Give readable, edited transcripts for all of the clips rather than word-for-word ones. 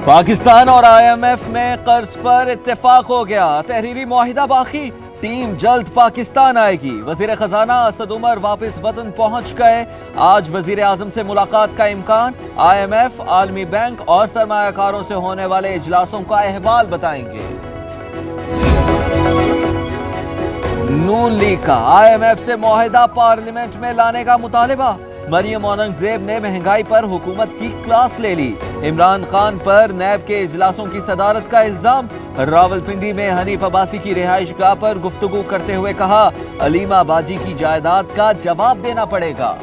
پاکستان اور IMF میں قرض پر اتفاق ہو گیا، تحریری معاہدہ باقی، ٹیم جلد پاکستان آئے گی۔ وزیر خزانہ اسد عمر واپس وطن پہنچ گئے، آج وزیر اعظم سے ملاقات کا امکان، IMF، عالمی بینک اور سرمایہ کاروں سے ہونے والے اجلاسوں کا احوال بتائیں گے۔ نون لیگ کا IMF سے معاہدہ پارلیمنٹ میں لانے کا مطالبہ، مریم اورنگزیب نے مہنگائی پر حکومت کی کلاس لے لی، عمران خان پر نیب کے اجلاسوں کی صدارت کا الزام، راولپنڈی میں حنیف عباسی کی رہائش گاہ پر گفتگو کرتے ہوئے کہا علیمہ باجی کی جائیداد کا جواب دینا پڑے گا۔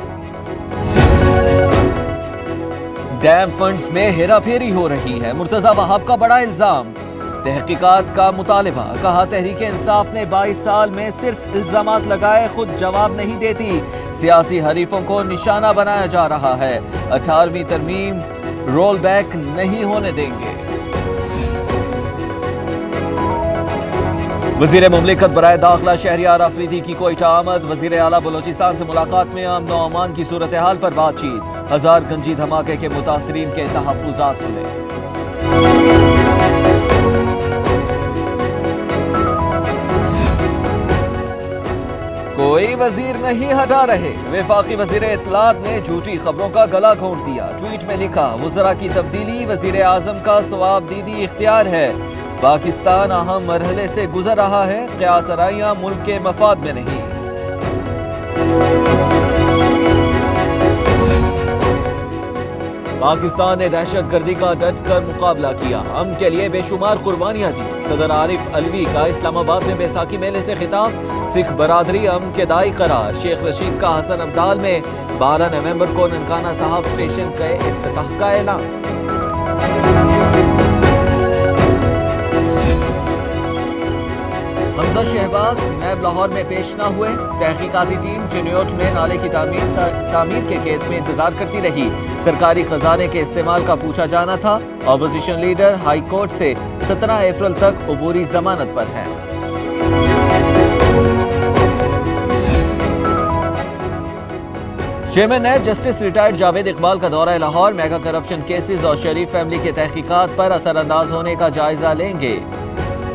ڈیم فنڈز میں ہیرا پھیری ہو رہی ہے، مرتضی وہاب کا بڑا الزام، تحقیقات کا مطالبہ، کہا تحریک انصاف نے 22 سال میں صرف الزامات لگائے، خود جواب نہیں دیتی، سیاسی حریفوں کو نشانہ بنایا جا رہا ہے، 18ویں ترمیم رول بیک نہیں ہونے دیں گے۔ وزیر مملکت برائے داخلہ شہریار آفریدی کی کوئٹہ آمد، وزیر اعلیٰ بلوچستان سے ملاقات میں امن و امان کی صورتحال پر بات چیت، ہزار گنجی دھماکے کے متاثرین کے تحفظات سنے۔ کوئی وزیر نہیں ہٹا رہے، وفاقی وزیر اطلاعات نے جھوٹی خبروں کا گلا گھونٹ دیا، ٹویٹ میں لکھا وزراء کی تبدیلی وزیر اعظم کا ثواب دیدی اختیار ہے، پاکستان اہم مرحلے سے گزر رہا ہے، قیاس آرائیاں ملک کے مفاد میں نہیں۔ پاکستان نے دہشت گردی کا ڈٹ کر مقابلہ کیا، امن کے لیے بے شمار قربانیاں دی، صدر عارف علوی کا اسلام آباد میں بیساکھی میلے سے خطاب، سکھ برادری امن کے داعی قرار، شیخ رشید کا حسن ابدال میں 12 نومبر کو ننکانہ صاحب اسٹیشن کے افتتاح کا اعلان۔ حمزہ شہباز نیب لاہور میں پیش نہ ہوئے، تحقیقاتی ٹیم چنیوٹ میں نالے کی تعمیر کے کیس میں انتظار کرتی رہی، سرکاری خزانے کے استعمال کا پوچھا جانا تھا، اپوزیشن لیڈر ہائی کورٹ سے 17 اپریل تک عبوری ضمانت پر ہیں۔ Chairman NAB justice retired Javed Iqbal کا دورہ لاہور، میگا کرپشن کیسز اور شریف فیملی کے تحقیقات پر اثر انداز ہونے کا جائزہ لیں گے،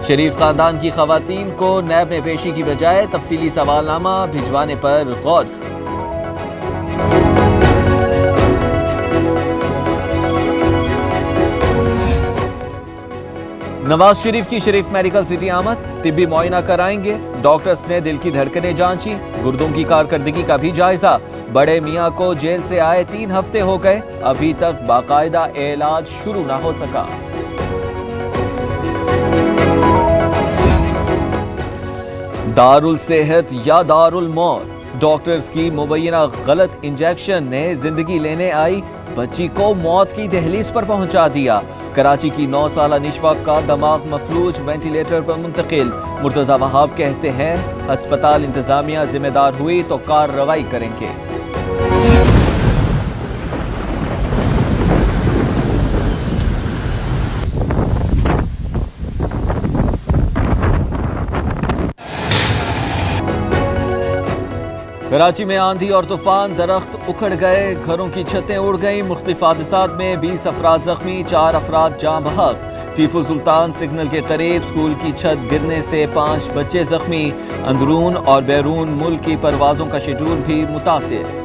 شریف خاندان کی خواتین کو نیب میں پیشی کی بجائے تفصیلی سوال نامہ بھجوانے پر غور۔ نواز شریف کی شریف میڈیکل سٹی آمد، طبی معائنہ کرائیں گے، ڈاکٹرز نے دل کی دھڑکنیں جانچی، گردوں کی کارکردگی کا بھی جائزہ، بڑے میاں کو جیل سے آئے 3 ہفتے ہو گئے، ابھی تک باقاعدہ علاج شروع نہ ہو سکا۔ دارالصحت یا دارالموت، ڈاکٹرز کی مبینہ غلط انجیکشن نے زندگی لینے آئی بچی کو موت کی دہلیز پر پہنچا دیا، کراچی کی 9 سالہ نشوا کا دماغ مفلوج، وینٹیلیٹر پر منتقل، مرتضی وہاب کہتے ہیں ہسپتال انتظامیہ ذمہ دار ہوئی تو کارروائی کریں گے۔ کراچی میں آندھی اور طوفان، درخت اکھڑ گئے، گھروں کی چھتیں اڑ گئیں، مختلف حادثات میں 20 افراد زخمی، 4 افراد جاں بحق، ٹیپو سلطان سگنل کے قریب اسکول کی چھت گرنے سے 5 بچے زخمی، اندرون اور بیرون ملک کی پروازوں کا شیڈول بھی متاثر۔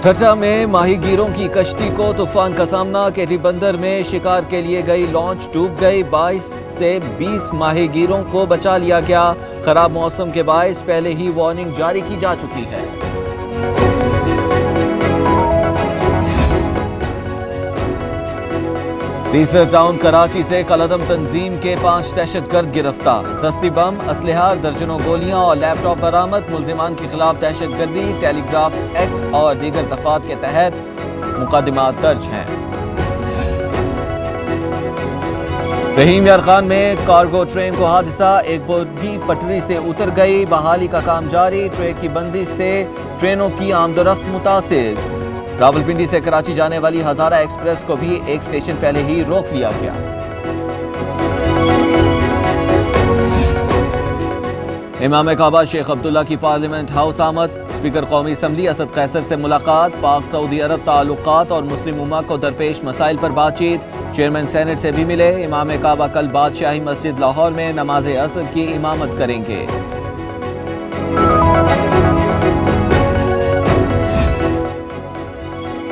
ٹھٹھہ میں ماہی گیروں کی کشتی کو طوفان کا سامنا، کیٹی بندر میں شکار کے لیے گئی لانچ ڈوب گئی، 22 سے 20 ماہی گیروں کو بچا لیا گیا، خراب موسم کے باعث پہلے ہی وارننگ جاری کی جا چکی ہے۔ تیسرا ٹاؤن کراچی سے کالعدم تنظیم کے 5 دہشت گرد گرفتار، دستی بم، اسلحہ، درجنوں گولیاں اور لیپ ٹاپ برآمد، ملزمان کے خلاف دہشت گردی، ٹیلی گراف ایکٹ اور دیگر دفعات کے تحت مقدمات درج ہیں۔ رحیم یارخان میں کارگو ٹرین کو حادثہ، ایک بوگی پٹری سے اتر گئی، بحالی کا کام جاری، ٹرین کی بندش سے ٹرینوں کی آمد و رفت متاثر، راولپنڈی سے کراچی جانے والی ہزارہ ایکسپریس کو بھی ایک اسٹیشن پہلے ہی روک لیا گیا۔ امام کعبہ شیخ عبداللہ کی پارلیمنٹ ہاؤس آمد، اسپیکر قومی اسمبلی اسد قیصر سے ملاقات، پاک سعودی عرب تعلقات اور مسلم امہ کو درپیش مسائل پر بات چیت، چیئرمین سینٹ سے بھی ملے، امام کعبہ کل بادشاہی مسجد لاہور میں نماز عصر کی امامت کریں گے۔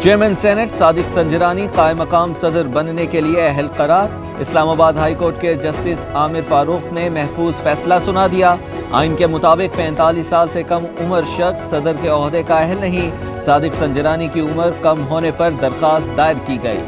چیئرمین سینٹ صادق سنجرانی قائم مقام صدر بننے کے لیے اہل قرار، اسلام آباد ہائی کورٹ کے جسٹس عامر فاروق نے محفوظ فیصلہ سنا دیا، آئین کے مطابق 45 سال سے کم عمر شخص صدر کے عہدے کا اہل نہیں، صادق سنجرانی کی عمر کم ہونے پر درخواست دائر کی گئی۔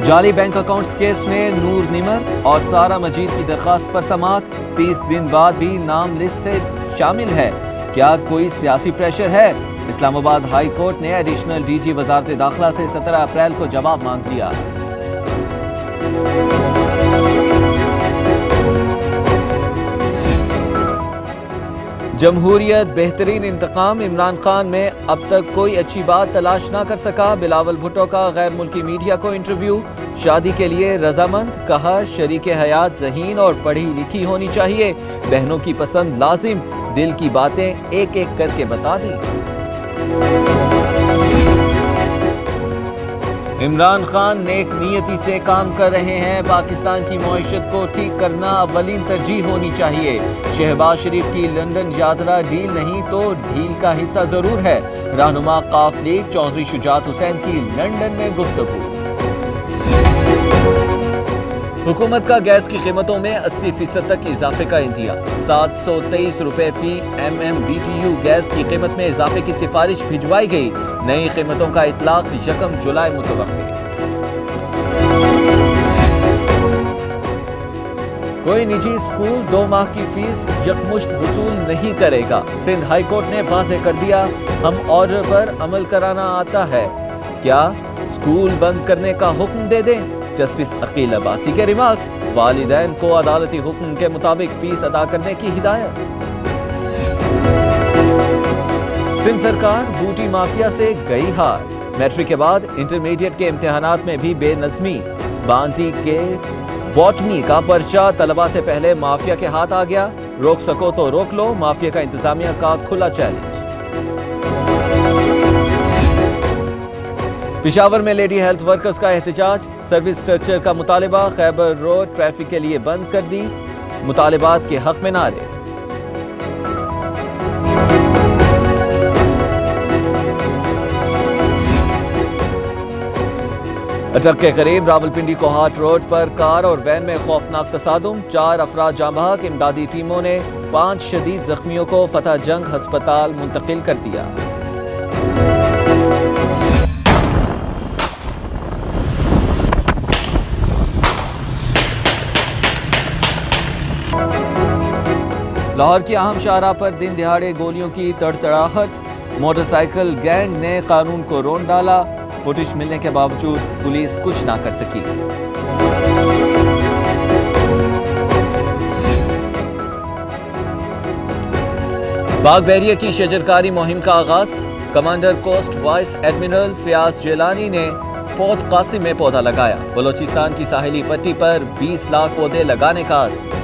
جعلی بینک اکاؤنٹس کیس میں نور نمر اور سارہ مجید کی درخواست پر سماعت، 30 دن بعد بھی نام لسٹ سے شامل ہے، کیا کوئی سیاسی پریشر ہے؟ اسلام آباد ہائی کورٹ نے ایڈیشنل ڈی جی وزارت داخلہ سے 17 اپریل کو جواب مانگ لیا۔ جمہوریت بہترین انتقام، عمران خان میں اب تک کوئی اچھی بات تلاش نہ کر سکا، بلاول بھٹو کا غیر ملکی میڈیا کو انٹرویو، شادی کے لیے رضامند، کہا شریک حیات ذہین اور پڑھی لکھی ہونی چاہیے، بہنوں کی پسند لازم، دل کی باتیں ایک ایک کر کے بتا دیں۔ عمران خان نیک نیتی سے کام کر رہے ہیں، پاکستان کی معیشت کو ٹھیک کرنا اولین ترجیح ہونی چاہیے، شہباز شریف کی لندن یاترا ڈیل نہیں تو ڈھیل کا حصہ ضرور ہے، رہنما قاف لیگ چودھری شجاعت حسین کی لندن میں گفتگو۔ حکومت کا گیس کی قیمتوں میں 80% تک اضافے کا عندیہ، 723 روپے فی M M B T U gas کی قیمت میں اضافے کی سفارش بھجوائی گئی، نئی قیمتوں کا اطلاق 1 جولائی متوقع۔ کوئی نجی اسکول 2 ماہ کی فیس یکمشت وصول نہیں کرے گا، سندھ ہائی کورٹ نے واضح کر دیا، ہم آرڈر پر عمل کرانا آتا ہے، کیا اسکول بند کرنے کا حکم دے دیں؟ جسٹس عقیل عباسی کے ریمارکس، والدین کو عدالتی حکم کے مطابق فیس ادا کرنے کی ہدایت۔ سندھ سرکار بوٹی مافیا سے گئی ہار، میٹرک کے بعد انٹرمیڈیٹ کے امتحانات میں بھی بے نظمی، بانٹی کے باٹنی کا پرچہ طلبہ سے پہلے مافیا کے ہاتھ آ گیا، روک سکو تو روک لو، مافیا کا انتظامیہ کا کھلا چیلنج۔ پشاور میں لیڈی ہیلتھ ورکرز کا احتجاج، سروس سٹرکچر کا مطالبہ، خیبر روڈ ٹریفک کے لیے بند کر دی، مطالبات کے حق میں نعرے۔ اٹک کے قریب راولپنڈی کوہاٹ روڈ پر کار اور وین میں خوفناک تصادم، 4 افراد جاں بحق، امدادی ٹیموں نے 5 شدید زخمیوں کو فتح جنگ ہسپتال منتقل کر دیا۔ لاہور کی اہم شاہراہ پر دن دہاڑے گولیوں کی تڑتڑاہٹ، موٹر سائیکل گینگ نے قانون کو رون ڈالا، فوٹیج ملنے کے باوجود پولیس کچھ نہ کر سکی۔ پاک بحریہ کی شجرکاری مہم کا آغاز، commander coast vice admiral Fayaz Jilani نے پوت قاسم میں پودا لگایا، بلوچستان کی ساحلی پٹی پر 20 لاکھ پودے لگانے کا عزم۔